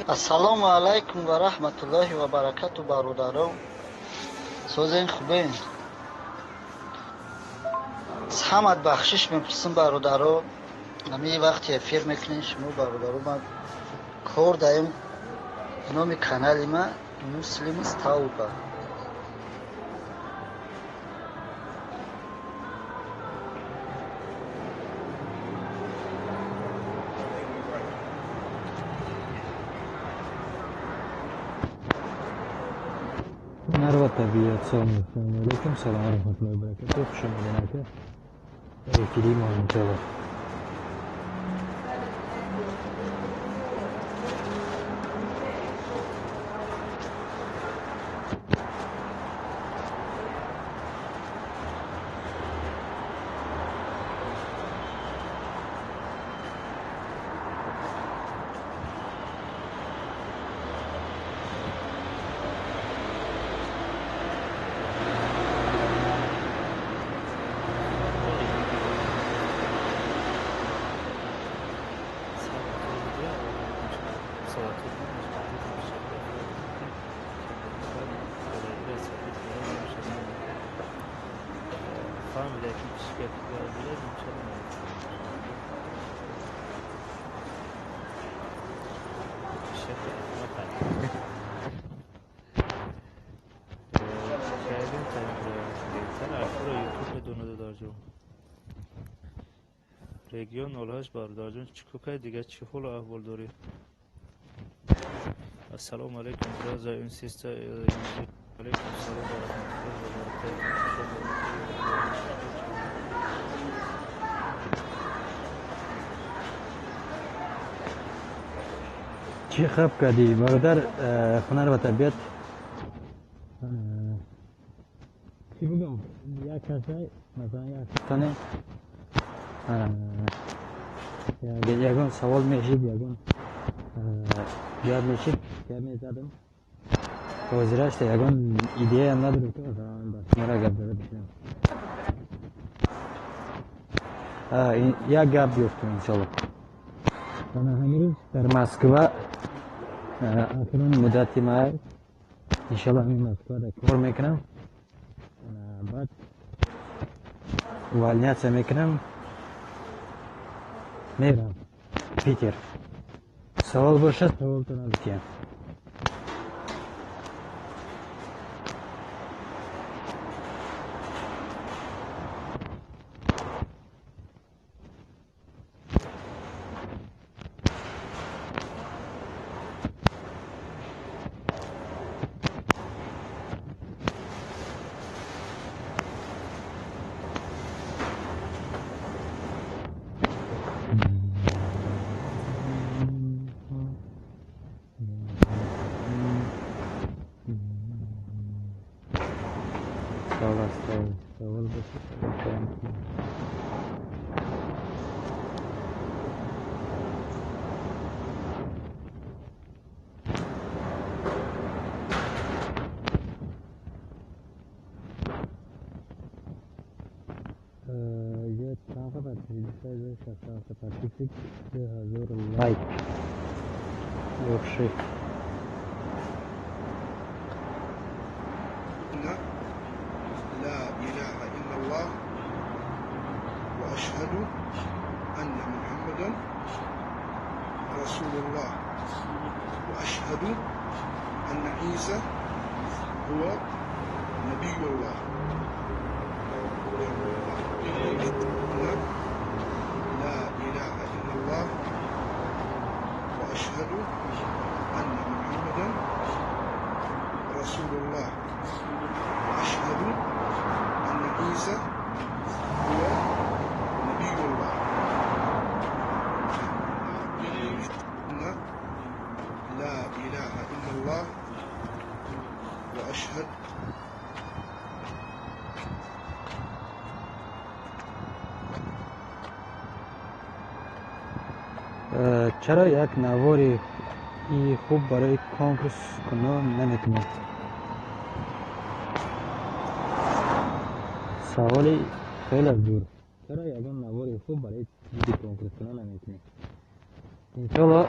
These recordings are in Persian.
السلام علیکم و رحمت الله و برکاته برادران. سوزین خوبین؟ همت بخشش میپرسم برادران. همین وقتی افیر میکنین شما برادران، من کار دایم نام کانال ما مسلم استاوبا. Narva tabiat. Assalamualaikum, salam warahmatullahi wabarakatuh. Xush omadin aka. Efirim inshaalloh. رگیون نولهاش باردار جون چیکو دیگه چی حال و احوال داری؟ السلام علیکم برادر این سیستر علیکم السلام و رحمت الله و برکاته. چی خب کردی برادر؟ هنر و طبیعت چی بگم؟ یک کسی مثلا یک تانه یگان سوال میشید، یگان جواب میشید که میزدم وزیرش یگان ایده هم نداره که بس مرا گپ زده بشنم. یک گپ بیفتم انشالله. من همین در مسکو اخیران مدتی ما انشالله همین مسکو را کار میکنم، بعد والنیت میکنم میرم پیتر. سوال باشه سوالتون از کیم. سوال باشه یه تنقیب تریلیسای شخصا پاتیفیک 3000 لایک یوشی. لا إله إلا الله وأشهد أن محمدا رسول الله وأشهد أن عيسى هو نبي الله لا إله إلا الله وأشهد أن محمدا رسول الله وأشهد أن عيسى هو نبي الله لا إله إلا الله وأشهد چرا یک نواری خوب برای کنکورس کنم نمیتونم؟ سوالی خیلی دور. چرا یک نواری خوب برای کنکورس کنم نمیتونم؟ انشالله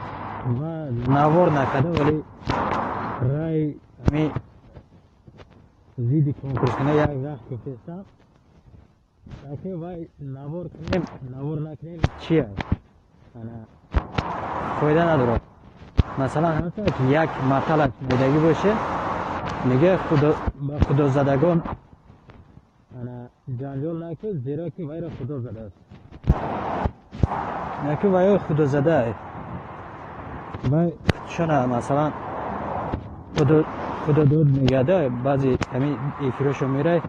ما نوار نکرده ولی رای همی زیدی کنکورس کنه یک وقت گفتستم تاکه وای نوار کنیم نوار نکنیم چیه؟ فایده نداره. مثلا هست که یک مرتبه میدگی باشه میگه با خدا زدگان جنجال نکن زیرا که وای را خدا زده است. نکه وای خدا زده است وای چون مثلا خدا دود میگه بعضی همین افیرشو میره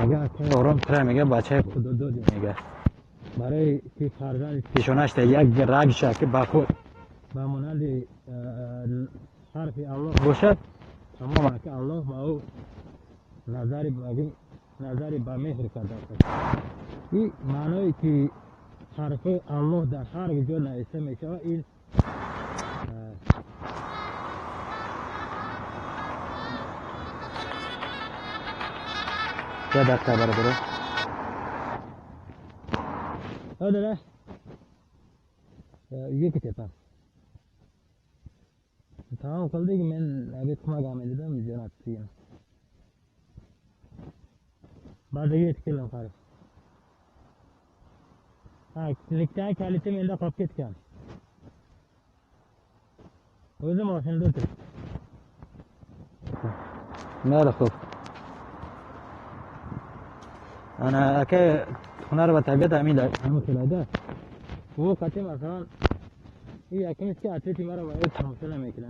میگه که آرام تره میگه بچه خدا دود میگه برای که فرزند پیشونش یک رگ شد که با خود با مانند حرف الله باشد تمام که الله با او نظری با مهر کرده است. این معنی که حرف الله در هر جا نوشته میشه این چه دقیقه برادر هذا یکی تپم تمام کل دیگه من ابیت کمک آمده دم جنات سیم بعد دیگه اتکلم خارج لیکتای کالیته من دا قابکت کن وزه ماشین دوتر ماله خوب انا اكي هنر بتابعت امين همو كده वो कहते مثلا ये अकेले इसके आते थी हमारा वायु समस्या में क्या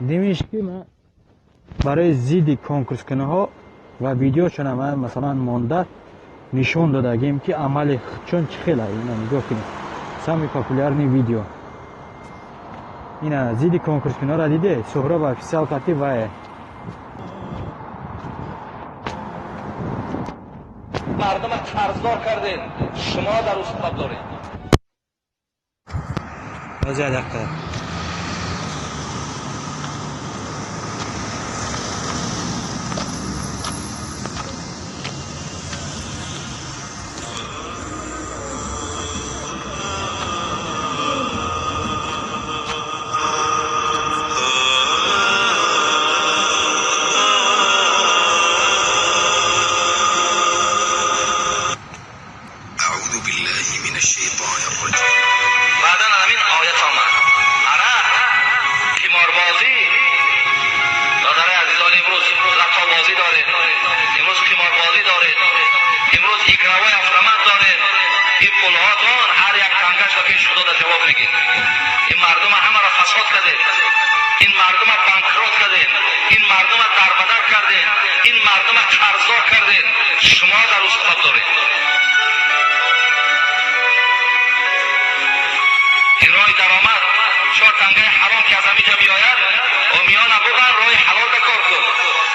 دیمیش که من برای زیدی کنکورس کنه ها و ویدیو چون من مثلا مونده نشون دادگیم که عمل چون چه خیلی اینا نگاه کنید سامی پاپولارنی ویدیو اینا زیدی کنکورس کنه را دیده سهراب افیسیال کتی وای مردم قرضدار کردین شما در اوسط دارید وضع دقیقه این مردم همه را فساد کردین این مردم بانکروت کردین این مردم دربدر کردین این مردم قرضدار کردین شما در او سبب دارید این راه درآمد چهار تنگه حرام که از همیجا بیاید و میان بغن راه حلال کار کن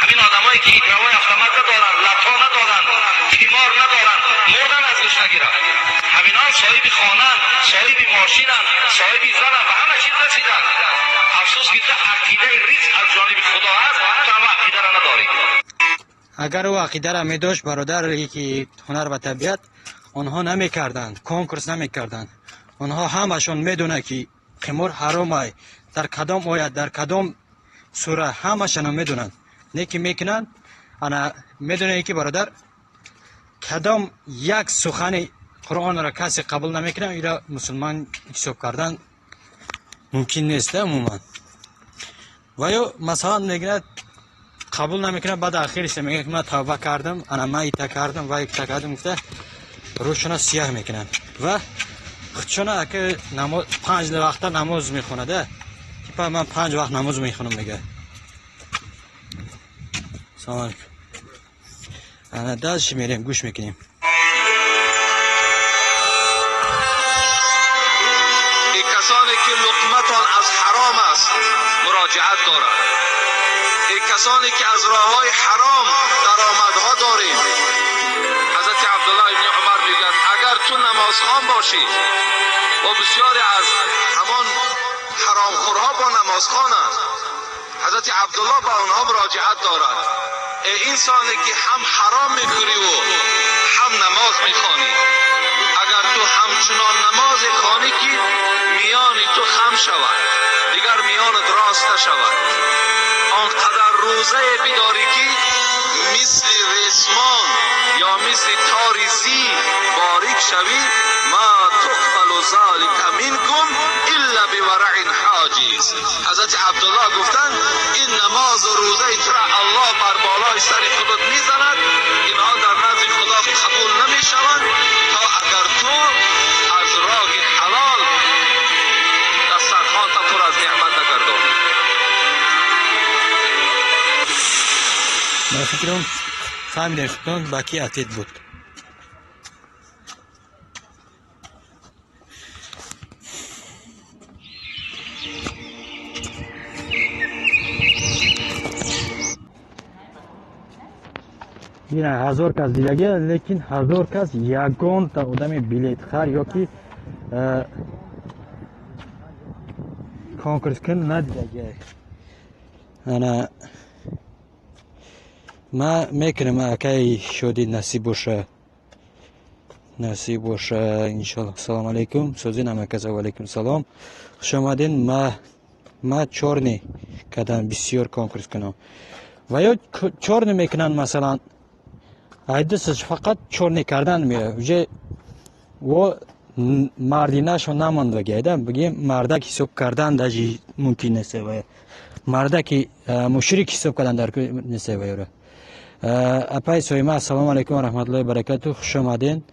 همین آدمایی که ایکراوای автомат ندارن لطا ندارن تیمار ندارن مردن از گوش نگیرن همینان صاحب خانن صاحب ماشینن صاحب زنن و همه چیز رسیدن افسوس که عقیده ریز از جانب خدا هست تو هم عقیده را نداری اگر او عقیده را می داشت برادر که هنر و طبیعت آنها نمی کردند کنکورس نمی کردند آنها همشون میدونه که قمار حرام است در کدام آیت در کدام سوره همشون میدونن نیکی میکنن انا میدونه که برادر کدام یک سخن قرآن را کسی قبول نمیکنه ایرا مسلمان حساب کردن ممکن نیست عموما. و یا مثلا میگه قبول نمیکنه بعد آخرش میگه که من توبه کردم انا من ایتا کردم و ایتا کردم گفته روشنا سیاه میکنن و خودشون که نماز 5 وقت نماز میخونه ده که من 5 وقت نماز میخونم میگه. سلام علیکم. انا داشت میریم گوش میکنیم. این کسانی که لقمتان از حرام است مراجعت دارند. این کسانی که از راههای حرام درآمدها داریم. حضرت عبدالله ابن عمر میگن اگر تو نمازخوان باشی و بسیاری از همان حرامخورها با نمازخوانند، حضرت عبدالله با اونها مراجعت دارد. ای انسانی که هم حرام میخوری و هم نماز میخوانی، اگر تو همچنان نماز خوانی که میانی تو خم شود دیگر میانت راست نشود، آنقدر روزه بیداری که مثل ریسمان یا مثل تاریزی باریک شوی، ما تقبل ذلك منکم الا بورع حاجز. حضرت عبدالله گفتن این نماز و روزه تو الله بر بالای سر خودت میزند، اینها در نزد خدا قبول نمیشوند تا اگر تو از راه حلال دسترخوان تا پر از نعمت نگردانی. من فکرم فهمیدم خودم باقی اتید بود. یعنی 1000 کس دیگه لیکن 1000 کس یگان تا آدم بلیت خر یا که کنکورس کن ندیده. انا ما میکنم اکی شدی نصیب باشه انشالله. سلام علیکم. سوزی نمکز و علیکم سلام. خوش آمدین. ما چورنی کدن بسیار کنکورس کنم و یا چورنی میکنن مثلا ایدستش فقط چورنی کردن میره وجه و مردینش نماند بگیده بگیم مردک حساب کردن داجی ممکن نیست و مردک مشرک حساب کردن در نیست و اپای سویما. السلام علیکم و رحمت الله و برکاته. خوش آمدین.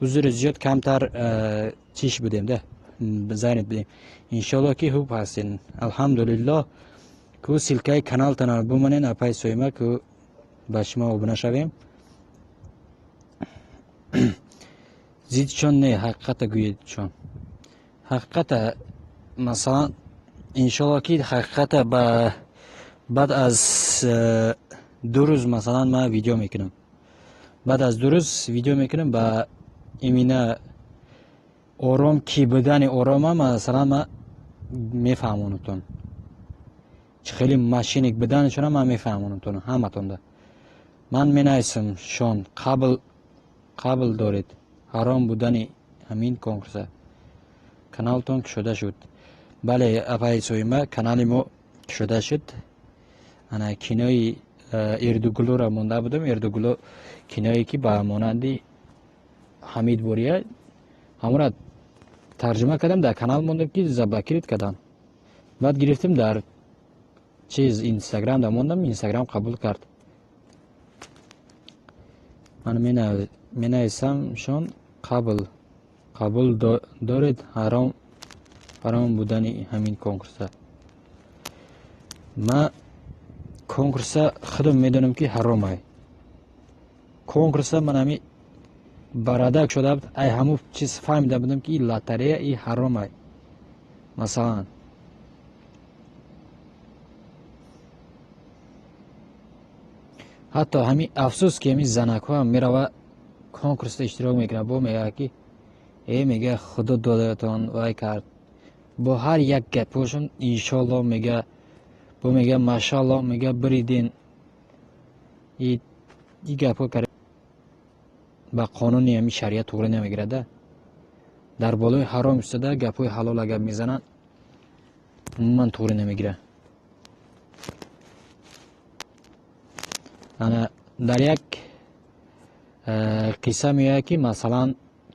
حضور زیاد کمتر چیش بودیم ده بزنید بدیم انشالله که خوب هستین. الحمدلله که سلکه کانال تنها بمانین اپای سویما که با شما آبونه شویم. زید چون نه حقیقت گوید چون حقیقت مثلا انشالله که حقیقت بعد از 2 روز مثلا ما ویدیو میکنم. بعد از 2 روز ویدیو میکنم با ایمینا آرام کی بدن آرام مثلا ما میفهمونتون چه خیلی ماشینیک بدنشون ما میفهمونتون همتون ده. من مینایسم شون قبل دارید حرام بودن همین کنکورس کانالتون شده شد. بله اپای سویما کانال ما شده شد. انا کینای اردوگلو را مونده بودم. اردوگلو کینایی که با مانندی حمید بوریه همون را ترجمه کردم در کانال موندم که زباکرید کردم. بعد گرفتم در چیز اینستاگرام در موندم. اینستاگرام قبول کرد. من می نویسم شون قبول دارید حرام بودن همین کنکورس. ما کنکورس خودم میدونم که حرامه. کنکورس من همی برادک شده بود ای همون چیز فهمیده بودم که این لاتریه ای حرامه. مثلا حتی همین افسوس که همین زنک ها میره و کنکورس اشتراک میکنه با میگه که ای میگه خدا دادتان وای کرد با هر یک گپوشون انشالله میگه با میگه ماشاءالله میگه بریدین ای گپو کرد با قانونی همین شریعت توغری نمیگیره ده در بالای حرام استده گپوی حلال اگر میزنن من توغری نمیگیره. انا در یک قصه میگه که مثلا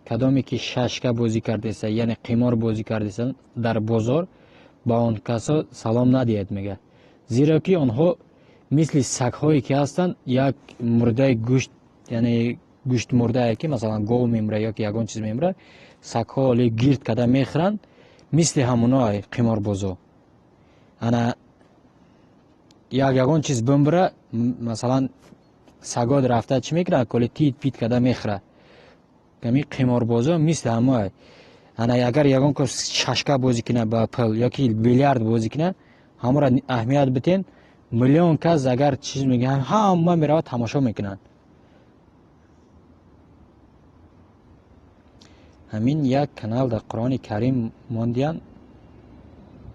کدامی که ششکه بازی کردیسه یعنی قمار بازی کردیسن در بازار با آن کسا سلام ندید میگه، زیرا که آنها مثل سگ هایی که هستند یک مرده گوشت یعنی گوشت مرده که مثلا گاو میمره یا که یگان چیز میمره سگ ها علی گیرد کده میخرن مثل همونای قمار بازو انا یگان چیز بمبره مثلا سگاد رفته چی میکنه کلی تیت پیت کده میخره کمی قمار بازو مثل همه انا اگر یگان که ششکه بازی کنه با پل یا که بیلیارد بازی کنه همه را اهمیت بتین میلیون کس اگر چیز میگه همه میره تماشا میکنن. همین یک کانال در قرآن کریم ماندیان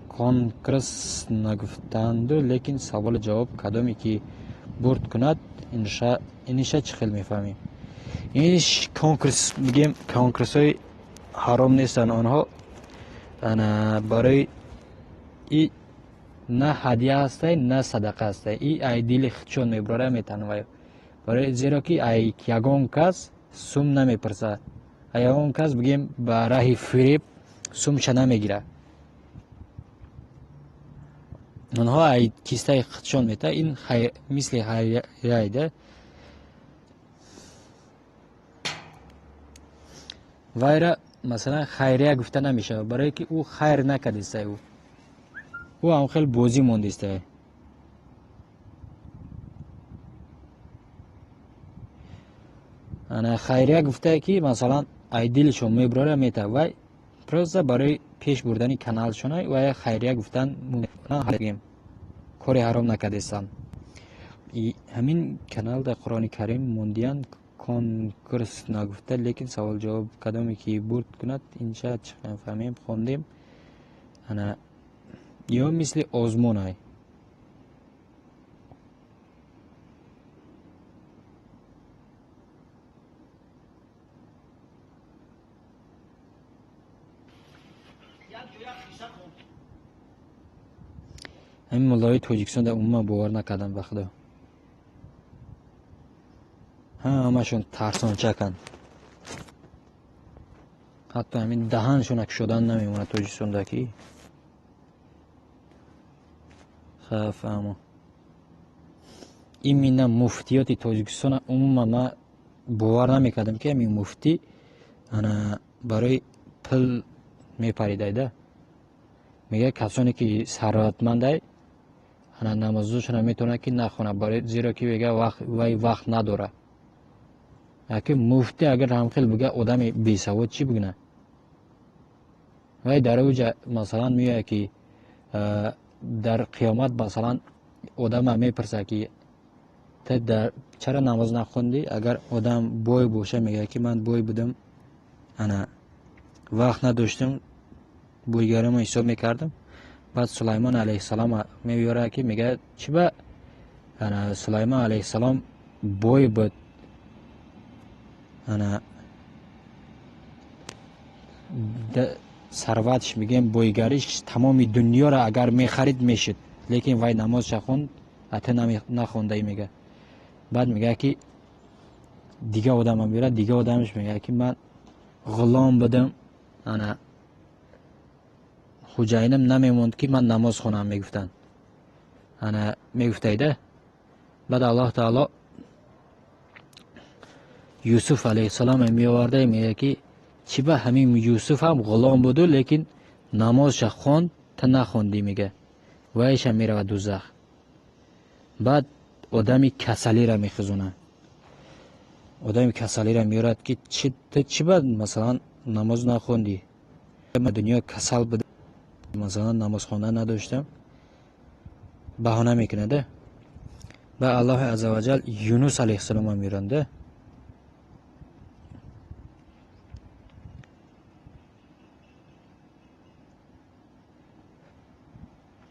کنکرس نگفتند لیکن سوال جواب کدامی که برد کند اینشه چه خیلی میفهمیم. اینش کنکرس میگیم کنکرس های حرام نیستن آنها برای ای نه هدیه هسته نه صدقه هسته ای ایدیل خودشون میبره میتنوه برای زیرا که ای یگان کس سوم نمیپرسه یگان کس بگیم به راه فریب سومش نمیگیره آنها ای کیسته خودشون میته این مثل خیریه ده وایره مثلا خیریه گفته نمیشه برای که او خیر نکردیسته او هم خیلی بازی موندیسته انا خیریه گفته که مثلا ای دلشون میبره میته و پروسه برای پیش بردن کانال شونه و خیریه گفتن نه کاری حرام نکردیستن همین کانال در قرآن کریم موندیان کنکرس نگفته لیکن سوال جواب کدامی که برد کند اینجا چه فهمیم خوندیم انا یا مثل آزمون های همین ملای توجیکستان در عموما باور نکردن به خدا همشون ترسان چکن حتی همین دهنشون اک شدن نمیمونه توجیکستان دکی خف اما این مینه مفتیات توجیکستان عموما من باور نمیکردم که همین مفتی انا برای پل میپریده ده میگه کسانی که ثروتمنده انا نمازشون میتونه که نخونه برای زیرا که میگه وقت نداره اگه مفتی اگر هم خیلی بگه آدم بی سواد چی بگنه وای در اوج مثلا میگه که در قیامت مثلا آدم میپرسه که در چرا نماز نخوندی اگر آدم بوی باشه میگه که من بوی بودم انا وقت نداشتم بویگرم حساب میکردم بعد سلیمان علیه السلام میبیاره که میگه چی با انا سلیمان علیه السلام بوی بود انا ثروتش میگم بویگریش تمام دنیا را اگر میخرید میشد لیکن وای نمازش خوند حتی نخونده میگه بعد میگه که دیگه آدم میره دیگه آدمش میگه که من غلام بودم انا خوجاینم نمیموند که من نماز خونم میگفتن انا میگفته ایده بعد الله تعالی یوسف علیه السلام میآورده میگه که چی به همین یوسف هم غلام بودو لیکن نمازش خوند تا نخوندی میگه و ایش میره و دوزخ بعد آدمی کسلی را میخزونه آدمی کسلی را میارد که چی بعد مثلا نماز نخوندی من دنیا کسل بده مثلا نماز خوندن نداشتم بهانه میکنه ده و الله عزوجل یونس علیه السلام میرنده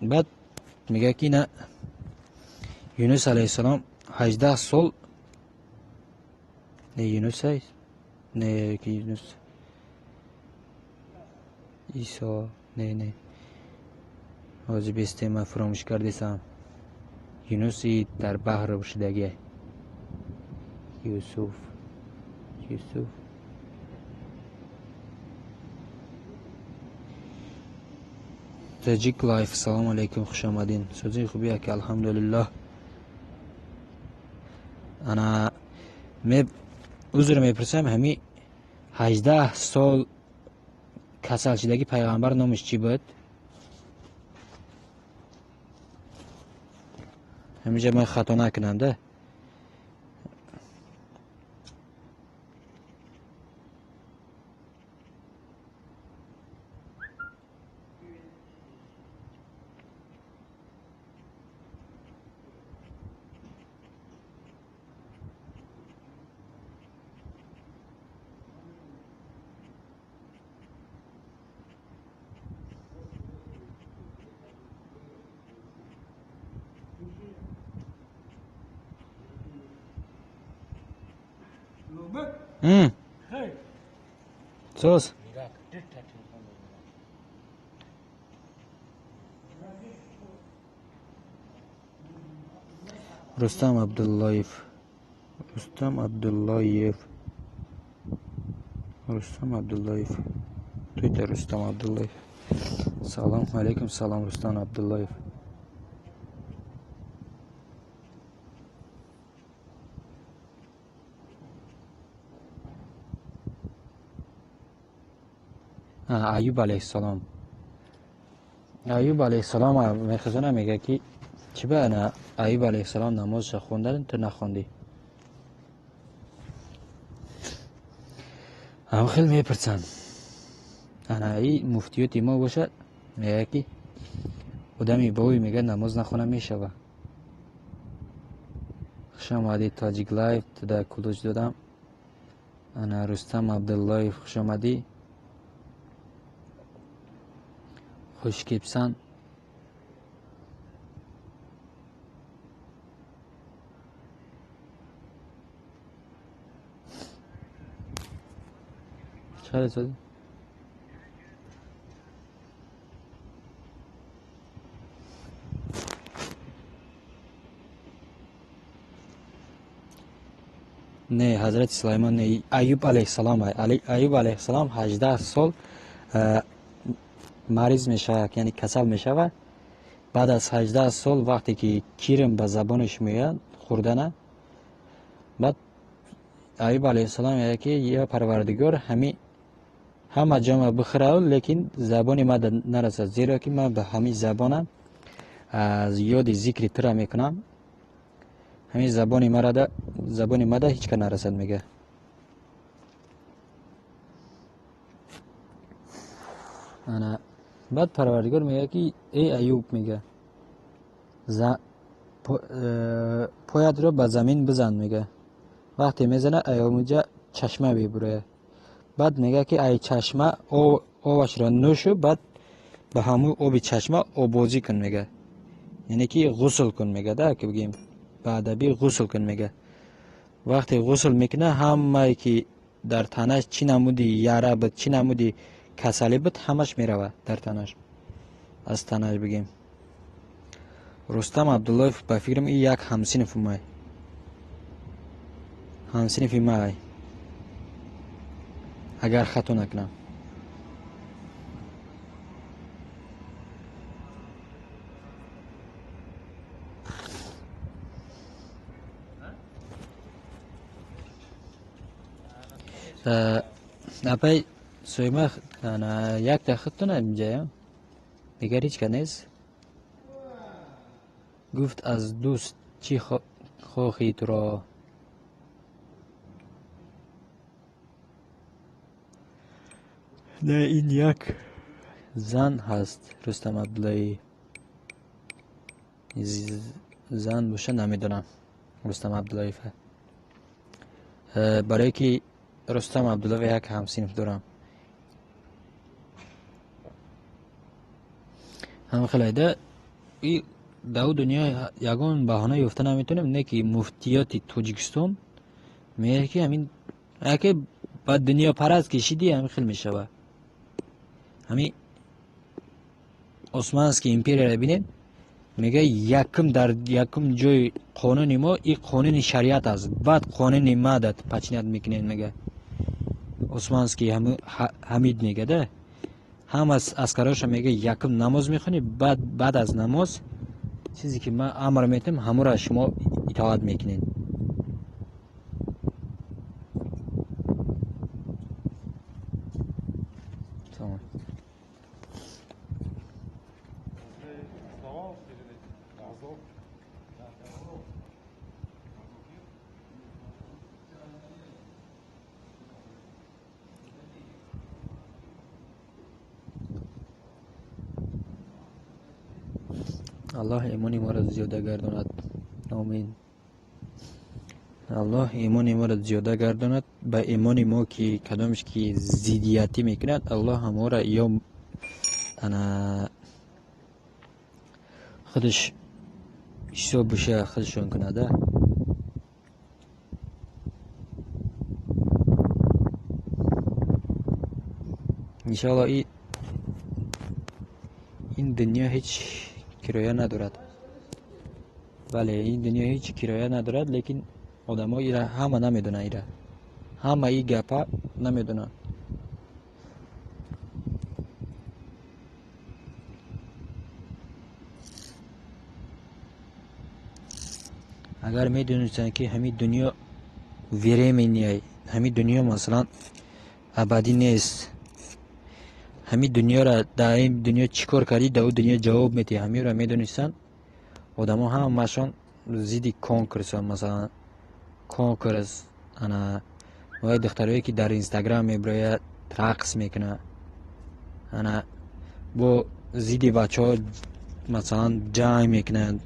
بعد میگه که نه یونس علیه السلام 18 سال نه یونس هست نه که یونس ایسا نه حاجی بیسته من فراموش کردیسم یونسی در بحر بشدگی یوسف یوسف تاجیک لایف. سلام علیکم، خوش آمدین. سوزی خوبیه که الحمدلله. انا عذر میپرسم، همین 18 سال کسل شدگی پیغمبر نامش چی بود؟ همیشه من خطا نکنم ده. سوز رستم عبداللهیف. رستم عبداللهیف. رستم عبداللهیف. تویتر رستم عبداللهیف. سلام علیکم. سلام رستم عبداللهیف. ایوب علیه السلام. ایوب علیه السلام میخزانه میگه که چی به انا ایوب علیه السلام نمازش خوندن تو نخوندی؟ هم خیلی میپرسن. انا ای مفتیوتی ما باشه میگه که آدمی باوی میگه نماز نخونه میشوه. خوش آمدی تاجیک لایف. تو در کلوچ دادم. انا رستم عبداللهیف خوش آمدی. خوشگیبسن. چه شدی؟ نه حضرت سلیمان نه، ایوب علیه السلام. ایوب علیه السلام 18 سال مریض میشه، یعنی کسل میشه. بعد از 18 سال وقتی که کیرم به زبانش میاد خوردنه، بعد ایوب علیه السلام میگه که یا پروردگار همه جامعه بخره لیکن زبانی ما نرسد، زیرا که من به همین زبانم از یاد ذکر تر میکنم، همین زبانی ما ده هیچ که نرسد میگه. انا بعد پروردگار میگه که ای ایوب میگه پایت رو به زمین بزن میگه. وقتی میزنه ایوب چشمه میبره. بعد میگه که ای چشمه آبش را نوشو، بعد به همون آب چشمه آبازی کن میگه، یعنی که غسل کن میگه ده که بگیم بعد ابی غسل کن میگه. وقتی غسل میکنه همه که در تنش چی نمودی یاره بود چی نمودی کسلی بود همش میروه در تنش، از تنش بگیم. رستم عبداللهیف به فکرم این یک همسینف مای اگر خطا نکنم. اپای سویمه یک تخت نمیجایم دیگر هیچ که نیست. گفت از دوست چی خواهی تو را؟ نه این یک زن هست رستم عبداللهی. زن باشه نمیدونم رستم عبداللهی. برای که رستم عبداللهی یک همسینف دارم. هم خیلی ده ای دو دنیا یگان بهانه یافته نمیتونم، نه که مفتیات تاجیکستان میگه که همین اگه با دنیا پرست کشیدی همین خیلی میشوه. همین عثمانسکی امپریا را ببینید میگه یکم جای قانون ما این قانون شریعت است، بعد قانون مادت پچینت میکنین میگه. عثمانسکی حمید میگه ده، هم از اسکراش میگه یکم نماز میخونی، بعد از نماز چیزی که من امر میتم همون را شما اطاعت میکنین. تمام. الله ایمانی ما را زیاده گرداند. آمین. الله ایمان ما را زیاده گرداند. به ایمان ما که کدامش که زیدیتی میکند الله همه را یا انا خودش حساب بشه خودشون کنده. انشاءالله این دنیا هیچ کرایه ندارد. بله این دنیا هیچ کرایه ندارد، لیکن آدم ها ایره همه نمیدونن، ایره همه ای گپا نمیدونن. اگر میدونستن که همین دنیا ویره مینیه، همین دنیا مثلا ابدی نیست، همین دنیا را در این دنیا چیکار کردی در اون دنیا جواب میدی، همین را میدونستن آدم ها هم ماشان زیدی کنکرس، مثلا کنکرس انا وای دخترایی که در اینستاگرام میبره رقص میکنه، انا با زیدی بچه ها مثلا جای میکنن،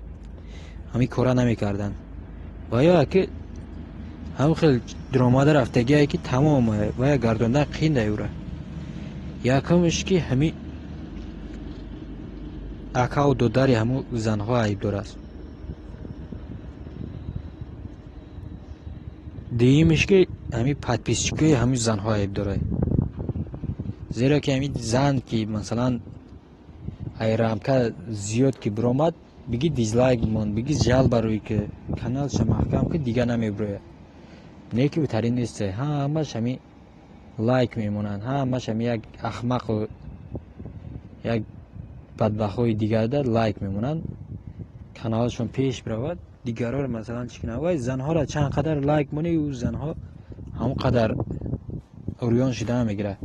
همین کارا نمیکردن. و یا که هم خیلی درآمد رفتگی هایی که تمام و یا گردوندن قینده ایوره. یکمش که همین اکا و دوداری همون زنها عیب دار است. دیگیمش که همین پدپیسچگی همین زنها عیب داره، زیرا که همین زن که مثلا ایرامکا زیاد که برآمد بگی دیزلایک بمان، بگی جل بروی که کانالش محکم که دیگه نمیبره، نه که بهترین نیست، همش همین لایک میمونن، همش همین یک احمق و یک بدبخوی دیگر ده لایک میمونن، کانالشون پیش برود، دیگرها رو مثلا چیکنه. وای زنها را چند قدر لایک مونی و زنها همون قدر اوریان شده میگیره.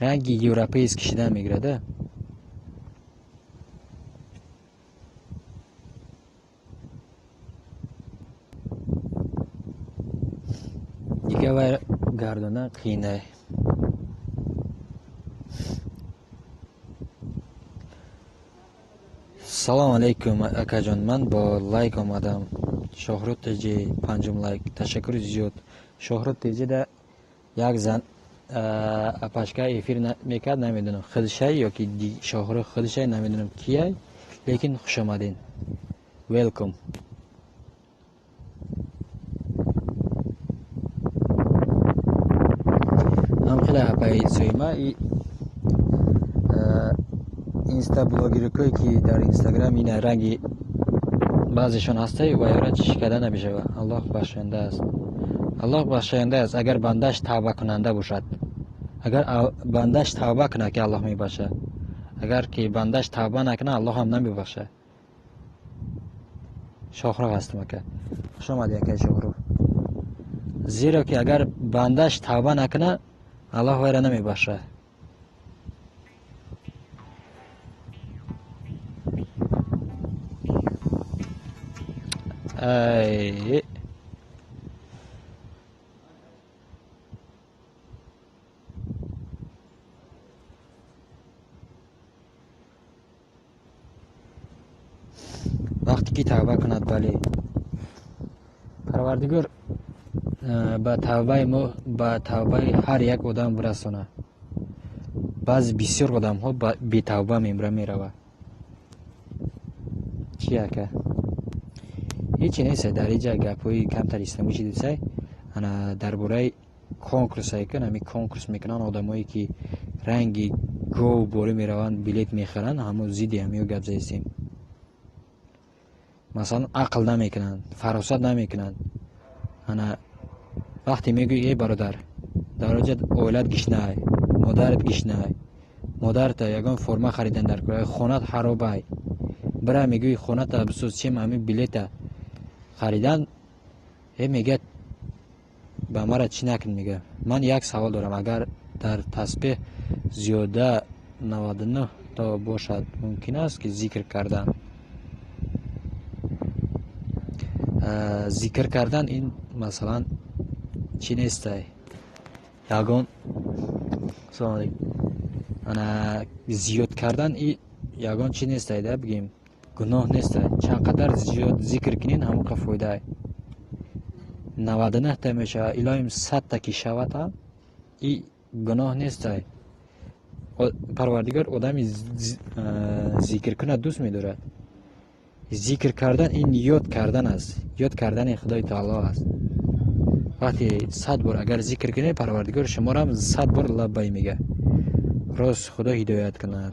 رنگی یوروپیس کشیده میگیره ده. دیگه وای گردانه قینه. سلام علیکم اکا جان، من با لایک آمدم. شهرت تیجی پنجم لایک، تشکر زیاد. شهرت تیجی ده یک زن پشکه افیر میکرد، نمیدونم خودشه یا که شهر خودشه نمیدونم کیه، لیکن خوش آمدین، ویلکم. هم خیلی هپایی سویمه اینستا بلاگیرکایی که در اینستاگرام این رنگی بعضیشون هسته و یارا شکده نمیشه. الله بخشنده است، الله بخشنده است. اگر بندش توبه کننده باشد، اگر بندش توبه کنه که الله میبخشه، اگر که بندش توبه نکنه الله هم نمیبخشه. شاخرو هستم که خوش آمدی که شاخرو، زیرا که اگر بندش توبه نکنه الله ویره نمیبخشه. ای وقتی که توبه کند، بله پروردگار با توبه ما با توبه هر یک آدم برسونه. بعض بسیار آدم ها بی توبه میروه. چیه که هیچی نیست. در اینجا گپوی کمتر اسلامی چی دیسه انا درباره کنکورس های کن، همی کنکورس میکنن آدمایی که رنگی گو بوری میرون بلیت میخرن، همون زیدی همیو گپ زیستیم. مثلا عقل نمیکنن، فراست نمیکنن، انا وقتی میگی ای برادر درجه اولاد گشنای مادرت گشنای مادرت یگان فرما خریدن در کلاه خونت خرابای برای میگی خونت بسوز چیم همین بلیت خریدن میگه به مرا چی نکن میگه من یک سوال دارم اگر در تسبیح زیاده 99 تا باشد ممکن است که ذکر کردن این مثلا چی نیست یگان انا زیاد کردن این یگان چی نیست ده بگیم گناه نیست چقدر زیاد ذکر کنین همون فایده 99 تا میشه الهیم 100 تا کی شود این گناه نیست پروردگار آدمی ذکر کنه دوست می‌دارد ذکر کردن این یاد کردن است یاد کردن خدای تعالی است وقتی 100 بار اگر ذکر کنی پروردگار شما را 100 بار لبیک میگه راست خدا هدایت کنه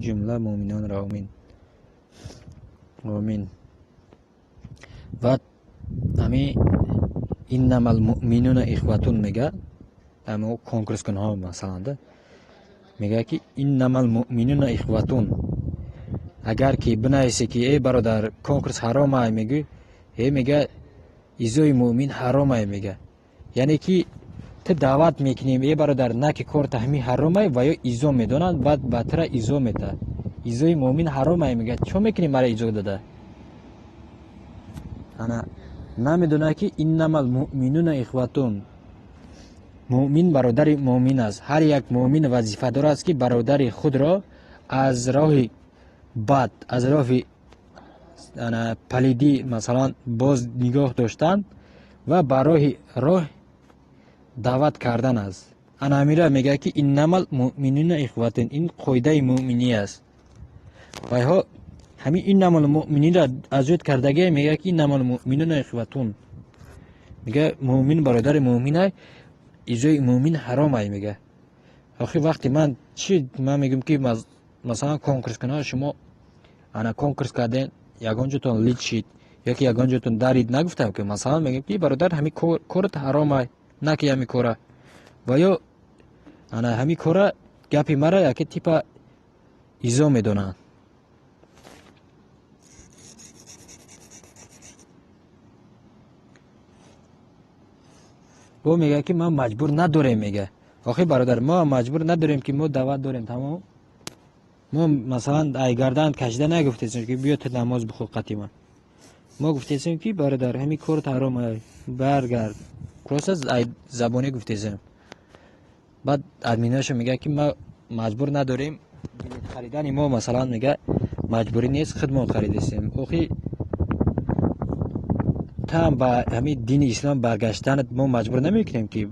جمله مؤمنان را آمین آمین و امی انما المؤمنون اخوتون میگه اما کنکورس کنها مثلا ده میگه که انما المؤمنون اخوتون اگر که بنایسی که ای برادر کنکورس حرامه میگه میگه ایزوی مؤمن حرامه میگه یعنی که تو دعوت میکنیم ای برادر نه که کار تهمی حرامه و یا ایزو میدونن بعد بطره ایزو میده ایزوی مؤمن حرامه میگه چون میکنی مرا ایزو داده انا نمیدونه که انما المؤمنون اخوتون مؤمن برادر مؤمن است هر یک مؤمن وظیفه دار است که برادر خود را از راه بد از راه پلیدی مثلا باز نگاه داشتن و برای راه دعوت کردن است انا امیره میگه که انما المؤمنون اخوتون این قاعده مؤمنی است و ها همین انما المؤمنین را ازود کردگی میگه که انما المؤمنون اخوتون میگه مؤمن برادر مؤمنه ایزوی مؤمن حرامه میگه آخه وقتی من میگم که مثلا کنکورس کنه شما انا کنکورس کردن یگانجتون لیت شید یکی یگانجتون دارید نگفتم که مثلا میگم که برادر همین کارت حرامه نه که همین کاره و یا انا همین کاره گپی مرا یکی تیپا ایزو میدونن او میگه که ما مجبور نداریم میگه آخه برادر ما مجبور نداریم که ما دعوت داریم تمام ما مثلا ای گردن کشیده نگفتیم که بیا تو نماز بخو قطیما ما گفتیم که برادر همین کار حرامه برگرد کلاس از زبانی گفتیم بعد ادمیناش میگه که ما مجبور نداریم بلیط خریدن ما مثلا میگه مجبوری نیست خدمات خریدیم آخه هم با همین دین اسلام برگشتن ما مجبور نمیکنیم که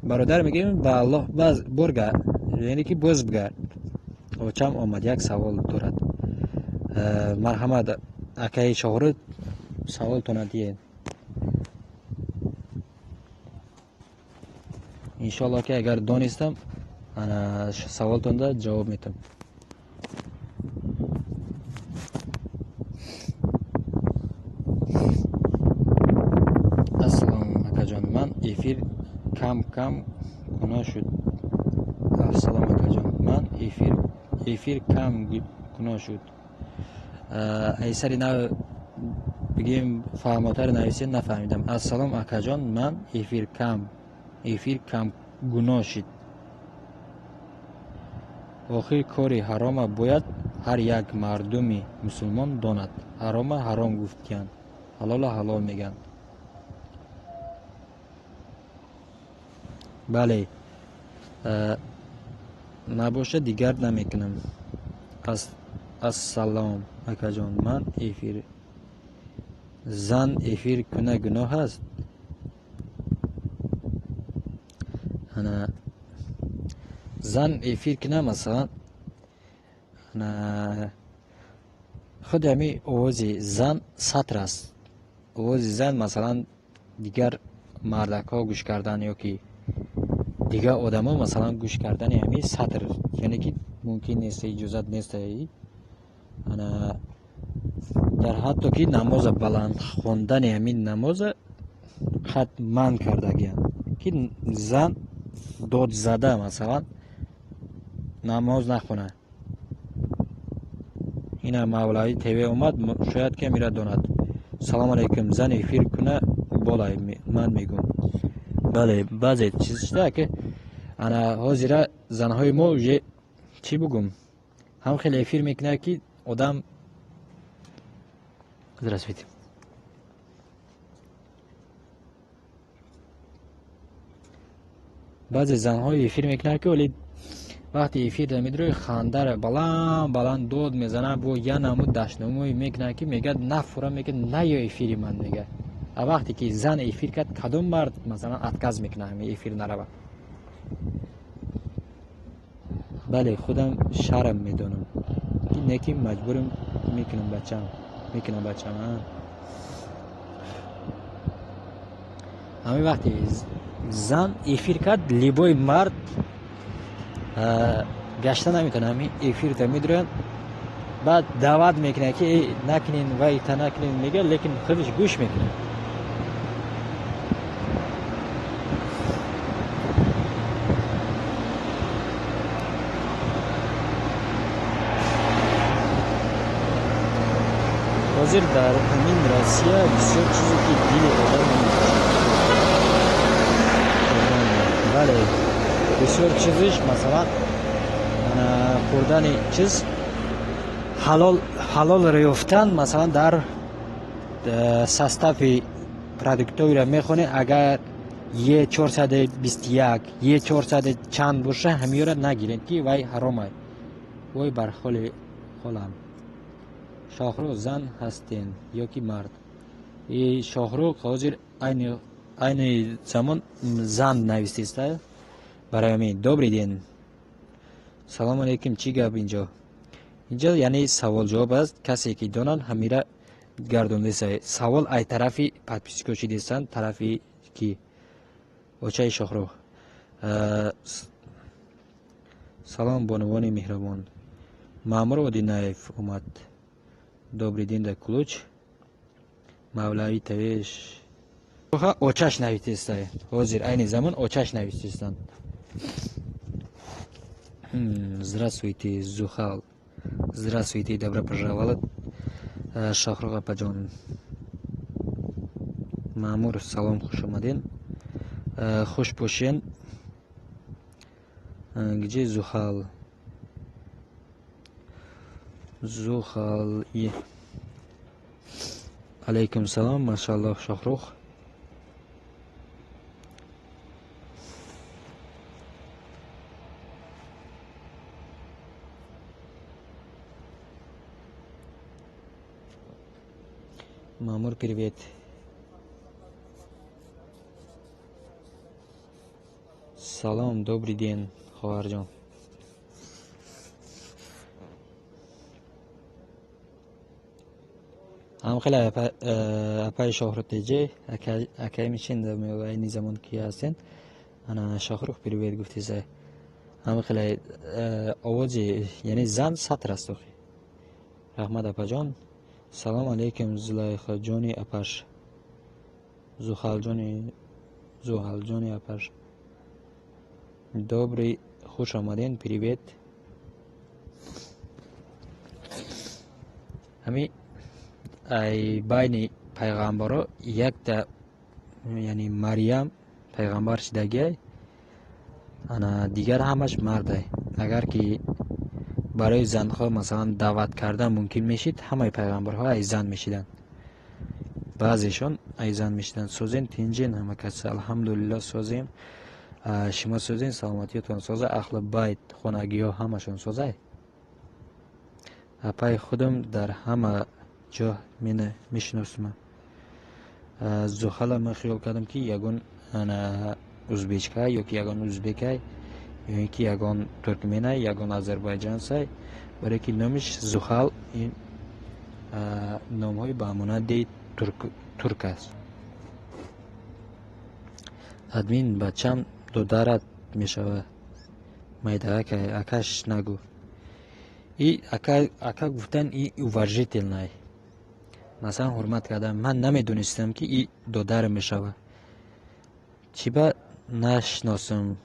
برادر میگیم با الله باز برگرد یعنی که باز بگرد و چم آمد یک سوال دارد مرحمت اکای شهرت سوال تونادیه انشالله که اگر دانستم انا سوال تونده جواب میتم من افیر کم گناه شد السلام علیکم جان من افیر کم گناه شد ای سری نه بگیم فهماتر نویسید نفهمیدم السلام علیکم جان من افیر کم گناه شد آخر کاری حرام باید هر یک مردمی مسلمان داند حرام گفتند حلال حلال میگن بله نباشه دیگر نمیکنم السلام علیکم جان من افیر زن افیر کنه گناه هست انا زن افیر کنه مثلا انا خود همی آوازی زن سطر است آوازی زن مثلا دیگر مردک ها گوش کردن یا که دیگه آدم ها مثلا گوش کردن همین سطر یعنی که ممکن نیست اجازت نیست در حتی که نماز بلند خوندن همین نماز хат ман кардагиян ки зан дод зада масалан намоз нахона. ина мавлаи тв омад, шояд ки мира донад. салом алейкум, зан эфир куна болай, ман мегум. бале баъзе чиз шуда ки ана ҳозира занҳои мо уже чӣ бугум ҳам хеле эфир мекунад ки одам здравствуйте баъзе занҳои эфир мекунад ки оли вақти эфир дамидрои хандаро баланд дод мезанад бо я намуд даштномои мекунад ки мегӯяд нафура мегӯяд наё эфири ман мегӯяд. А вақте ки зан эфир кард кадом мард масалан отказ мекунад ҳами эфир нарава. бале худам шарм медонам ки не ки маҷбурим мекунам бачам ҳами вақте зан эфир кард либои мард гашта наметавонад ҳами эфирта медроянд баъд даъват мекунад ки накунин вай та накунин мегӯяд лекин худаш гӯш мекунад. ҳозир дар ҳамин Россия бисёр чизе ки дили одам бале бисёр чизиш масалан хӯрдани чиз ҳалолро ёфтан масалан дар состави продуктовиро мехонӣ агар Е421 Е400 чанд боша ҳамиёро нагиред ки вай ҳаромай. вой бар холи холам. Шохрух зан ҳастен ё ки мард? Шохрух ҳозир айни замон зан навистиста барои ҳамин. Добрый ден. Салом алейкум, чӣ гап инҷо? Инҷо яъне савол ҷавоб аст. Касе ки донад ҳамира гардондеса. Савол ай тарафи подписчикочи дестан, тарафи ки очаи Шохрух. Салом бонувони меҳрабон. Маъмур Одинаев омад. Добрый ден да Кулуч. Мавлаи Тавеш. Очаш навистистай. Ҳозир айни замон очаш навистистан. Здравствуйте, Зухал. Здравствуйте, добро пожаловать. Шохрух апаҷон. Маъмур, салом, хуш омадин. Хуш бошен. Где Зухал? Зухал. Алейкум салом, машаллах, Шохрух. Маъмур, привет. Салом, добрый ден, хоҳарҷон. ҳам хеле апаи Шохрух теҷе акай мишинда айни замон ки ҳастен. Ана Шохрух привет гуфтисай. ҳам хеле овози яъне зан сатр аст охи. Раҳмат апаҷон. Салом алейкум, Зулайхаҷони апаш. Зухалҷони апаш. Добрый, хуш омадин, привет. Ҳами ай байни пайғамбаро якта яъне Марьям пайғамбар шидагиай, ана дигар ҳамаш мардай. Агар ки барои занҳо масалан даъват кардан мумкин мешид, ҳамаи пайғамбарҳо ай зан мешиданд. Баъзешон ай зан мешиданд. Созен тинҷин ҳама кас. Алҳамдулиллаҳ созем. Шумо созен, саломатиятон соза, аҳли байт, хонагиҳо ҳамашон созай. Апаи худам дар ҳама ҷо мешиносам. Зухала ман хиёл кардам ки ягон ӯзбечка ё ки ягон ӯзбекай ё ки ягон туркменай, ягон азарбайҷансай, барое ки номиш Зухал ин номҳои ба монанди турк аст. Админ бачам додарат мешавад. Майдакай акаш нагу. И ака гуфтан и уважительный. Масалан ҳурмат кардам. Ман намедонистам ки и додар мешавад. چی با نشناسم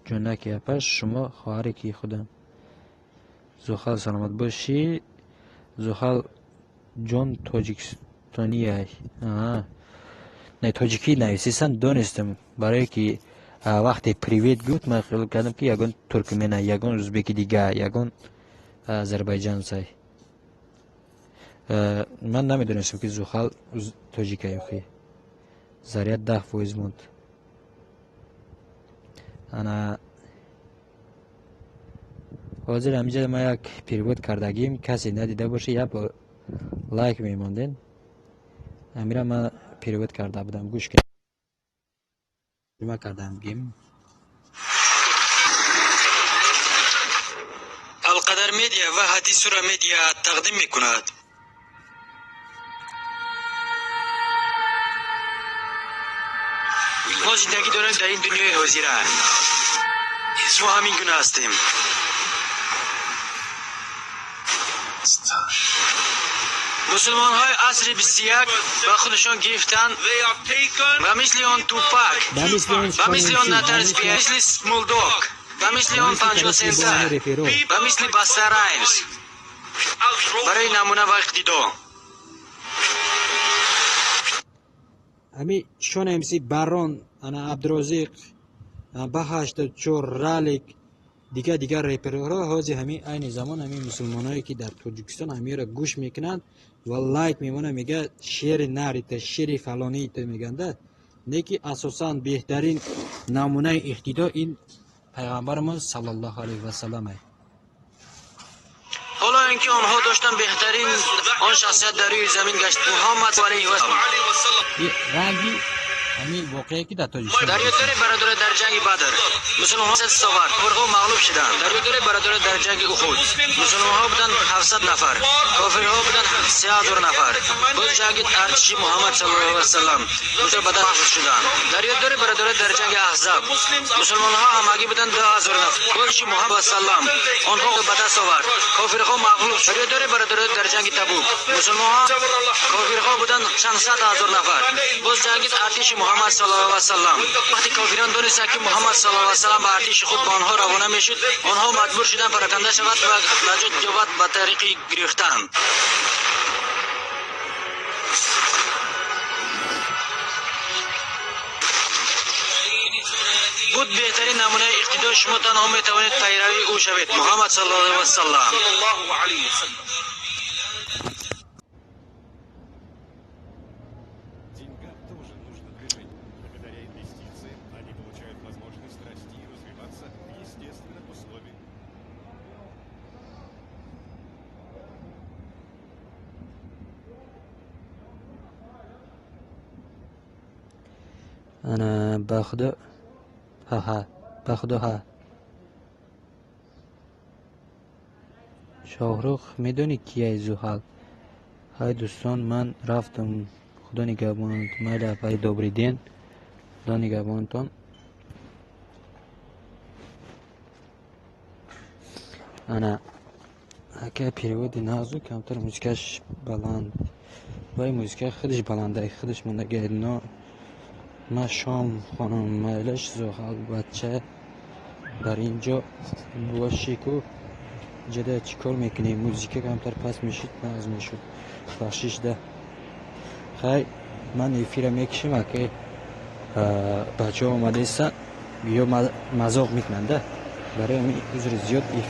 جونک یپش شما خواهری کی خودم زخال سلامت باشی زخال جون تاجیکستانی ای نه تاجیکی نویسیستان دانستم برای که وقتی پریویت گفت من خیال کردم که یگان ترکمنه یگان ازبکی دیگه یگان آذربایجان سای من نمیدونستم که زخال تاجیک ای زریعت 10% موند انا حاضر همینجا ما یک پریویت کردگیم کسی ندیده باشه یا با لایک میموندین امیرا ما پریویت کرده بودم گوش کنید ما کردم گیم القدر میدیا و حدیث را میدیا تقدیم میکند ما زندگی داریم در این دنیای حاضره ما همین گونه هستیم مسلمان های عصر 21 با خودشان گرفتن و مثل آن توپک و مثل آن نترزبی مثل سمولدوک و مثل آن 53 و مثل بسترینز برای نمونه و اقتدا همی شون امسی بران انا عبدالرزیق بهشت چور رالیک دیگه ریپرها حاضی همین این زمان همین مسلمانایی که در تاجیکستان همین را گوش میکنند و لایک میمونه میگه شعر نریت شعر فلانی تو میگنده نیکی اساسا بهترین نمونه اقتدا این پیغمبرمون صلی الله علیه و سلم حالا اینکه آنها داشتن بهترین آن شخصیت در روی زمین گشت محمد علیه و سلم رنگی همین واقعی که در تاجیکستان در یک دوره برادر در جنگ بدر مسلمان ها 3 سوار کافرها مغلوب شدند در یک دوره برادر در جنگ احد مسلمان ها بودند 700 نفر کافرها بودند 3000 نفر باز جنگ ارتش محمد صلی الله علیه و سلم مسلمان بدر محفوظ شدند در یک دوره برادر در جنگ احزاب مسلمان ها همگی بودند 10000 نفر باز محمد صلی الله علیه و سلم آنها بدر سوار کافرها مغلوب در یک دوره برادر در جنگ تبوک مسلمان ها کافرها بودند چند صد هزار نفر باز جنگ ارتش محمد صلی الله علیه و سلم وقتی کافران دونستند که محمد صلی الله علیه و سلم به ارتش خود به آنها روانه میشد آنها مجبور شدند پراکنده شود و نجات یابد به طریق گریختن بود بهترین نمونه اقتدا شما تنها میتوانید پیروی او شوید محمد صلی الله علیه و سلم انا باخده ها شاهرخ میدونی کیه زحل های دوستان من رفتم خدا نگهبانت مالا پای دوبری دین خدا نگهبانتان انا اگه پیروی نازو کمتر موسیقش بلند وای موسیقی خودش بلنده خودش مونده نه ما شام خانم مایلش زحل بچه در اینجا باشی که جده چیکار میکنی موزیک کمتر پس میشید ناز میشد بخشش ده خیلی من افیر میکشم که بچه ها اومده ایستن بیا مذاق میکننده برای همین عذر زیاد افیر